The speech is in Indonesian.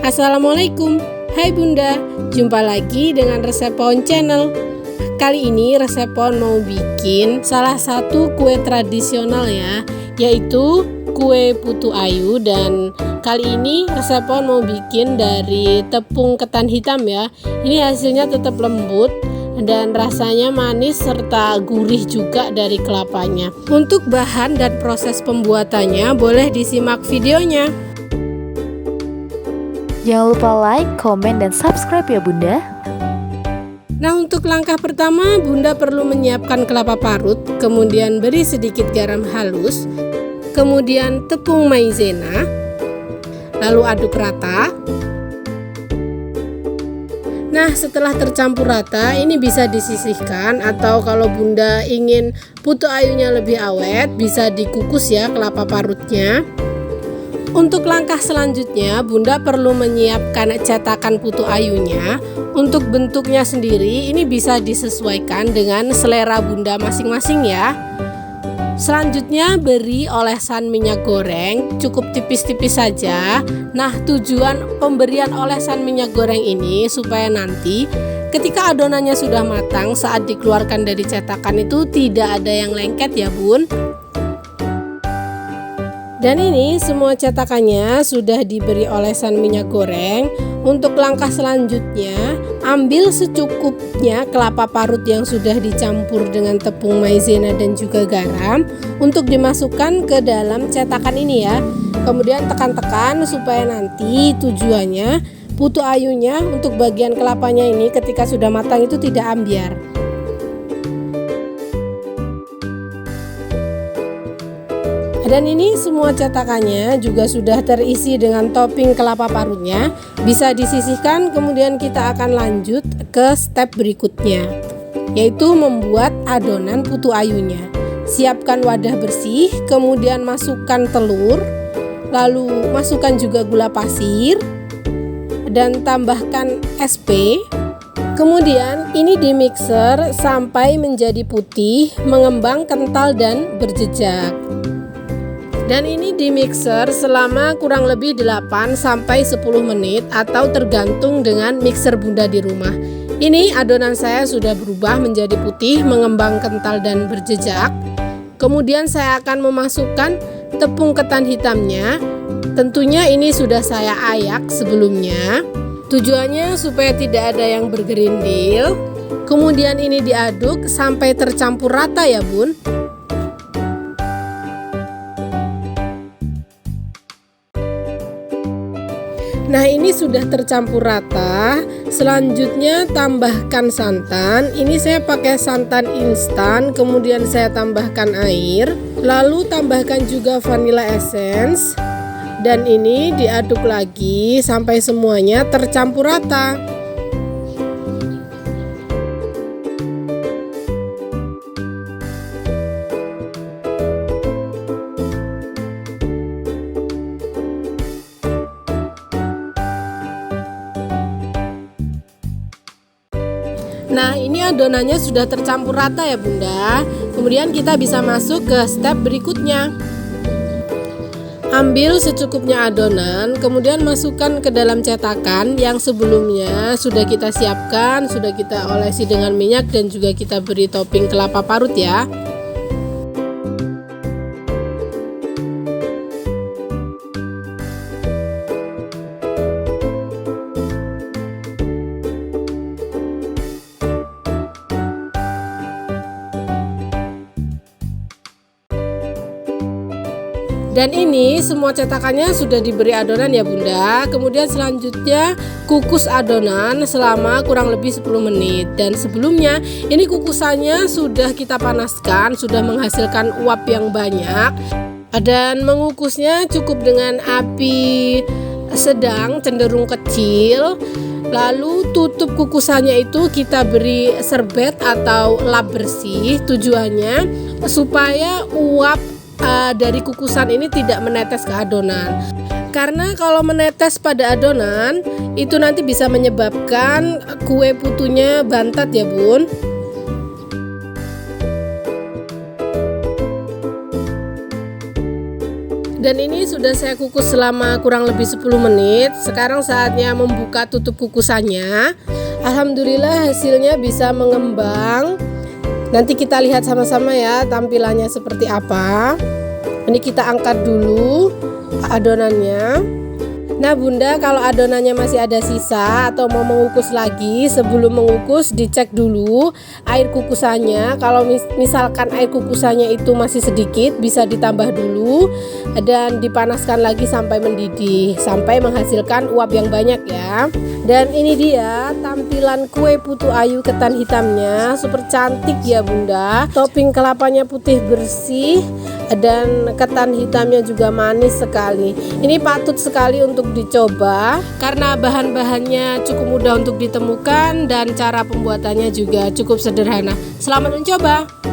Assalamualaikum, hai Bunda, jumpa lagi dengan Resep Pawon Channel. Kali ini Resep Pawon mau bikin salah satu kue tradisional ya, yaitu kue putu ayu. Dan kali ini Resep Pawon mau bikin dari tepung ketan hitam ya. Ini hasilnya tetap lembut dan rasanya manis serta gurih juga dari kelapanya. Untuk bahan dan proses pembuatannya boleh disimak videonya. Jangan lupa like, komen, dan subscribe ya Bunda. Nah, untuk langkah pertama Bunda perlu menyiapkan kelapa parut, kemudian beri sedikit garam halus, kemudian tepung maizena, lalu aduk rata. Nah, setelah tercampur rata, ini bisa disisihkan, atau kalau Bunda ingin putu ayunya lebih awet, bisa dikukus ya kelapa parutnya. Untuk langkah selanjutnya, Bunda perlu menyiapkan cetakan putu ayunya. Untuk bentuknya sendiri, ini bisa disesuaikan dengan selera Bunda masing-masing ya. Selanjutnya, beri olesan minyak goreng, cukup tipis-tipis saja. Nah, tujuan pemberian olesan minyak goreng ini supaya nanti ketika adonannya sudah matang, saat dikeluarkan dari cetakan itu tidak ada yang lengket ya Bun. Dan ini semua cetakannya sudah diberi olesan minyak goreng. Untuk langkah selanjutnya, ambil secukupnya kelapa parut yang sudah dicampur dengan tepung maizena dan juga garam untuk dimasukkan ke dalam cetakan ini ya. Kemudian tekan-tekan supaya nanti tujuannya putu ayunya untuk bagian kelapanya ini ketika sudah matang itu tidak ambyar. Dan ini semua cetakannya juga sudah terisi dengan topping kelapa parutnya. Bisa disisihkan, kemudian kita akan lanjut ke step berikutnya, yaitu membuat adonan putu ayunya. Siapkan wadah bersih, kemudian masukkan telur, lalu masukkan juga gula pasir, dan tambahkan SP. Kemudian ini di mixer sampai menjadi putih, mengembang, kental, dan berjejak. Dan ini di mixer selama kurang lebih 8-10 menit atau tergantung dengan mixer Bunda di rumah. Ini adonan saya sudah berubah menjadi putih, mengembang, kental, dan berjejak. Kemudian saya akan memasukkan tepung ketan hitamnya. Tentunya ini sudah saya ayak sebelumnya. Tujuannya supaya tidak ada yang bergerindil. Kemudian ini diaduk sampai tercampur rata ya Bun. Nah, ini sudah tercampur rata. Selanjutnya tambahkan santan. Ini saya pakai santan instan, kemudian saya tambahkan air, lalu tambahkan juga vanilla essence. Dan ini diaduk lagi sampai semuanya tercampur rata. Nah, ini adonannya sudah tercampur rata ya Bunda. Kemudian kita bisa masuk ke step berikutnya. Ambil secukupnya adonan, kemudian masukkan ke dalam cetakan yang sebelumnya sudah kita siapkan, sudah kita olesi dengan minyak dan juga kita beri topping kelapa parut ya. Dan ini semua cetakannya sudah diberi adonan ya Bunda. Kemudian selanjutnya kukus adonan selama kurang lebih 10 menit. Dan sebelumnya ini kukusannya sudah kita panaskan, sudah menghasilkan uap yang banyak. Dan mengukusnya cukup dengan api sedang cenderung kecil. Lalu tutup kukusannya itu kita beri serbet atau lap bersih. Tujuannya supaya uap dari kukusan ini tidak menetes ke adonan. Karena kalau menetes pada adonan itu nanti bisa menyebabkan kue putunya bantat ya Bun. Dan ini sudah saya kukus selama kurang lebih 10 menit. Sekarang saatnya membuka tutup kukusannya. Alhamdulillah hasilnya bisa mengembang. Nanti kita lihat sama-sama ya tampilannya seperti apa. Ini kita angkat dulu adonannya. Nah bunda, kalau adonannya masih ada sisa atau mau mengukus lagi, sebelum mengukus dicek dulu air kukusannya. Kalau misalkan air kukusannya itu masih sedikit, bisa ditambah dulu dan dipanaskan lagi sampai mendidih, sampai menghasilkan uap yang banyak ya. Dan ini dia tampilan kue putu ayu ketan hitamnya, super cantik ya bunda. Topping kelapanya putih bersih dan ketan hitamnya juga manis sekali. Ini patut sekali untuk dicoba karena bahan-bahannya cukup mudah untuk ditemukan dan cara pembuatannya juga cukup sederhana. Selamat mencoba.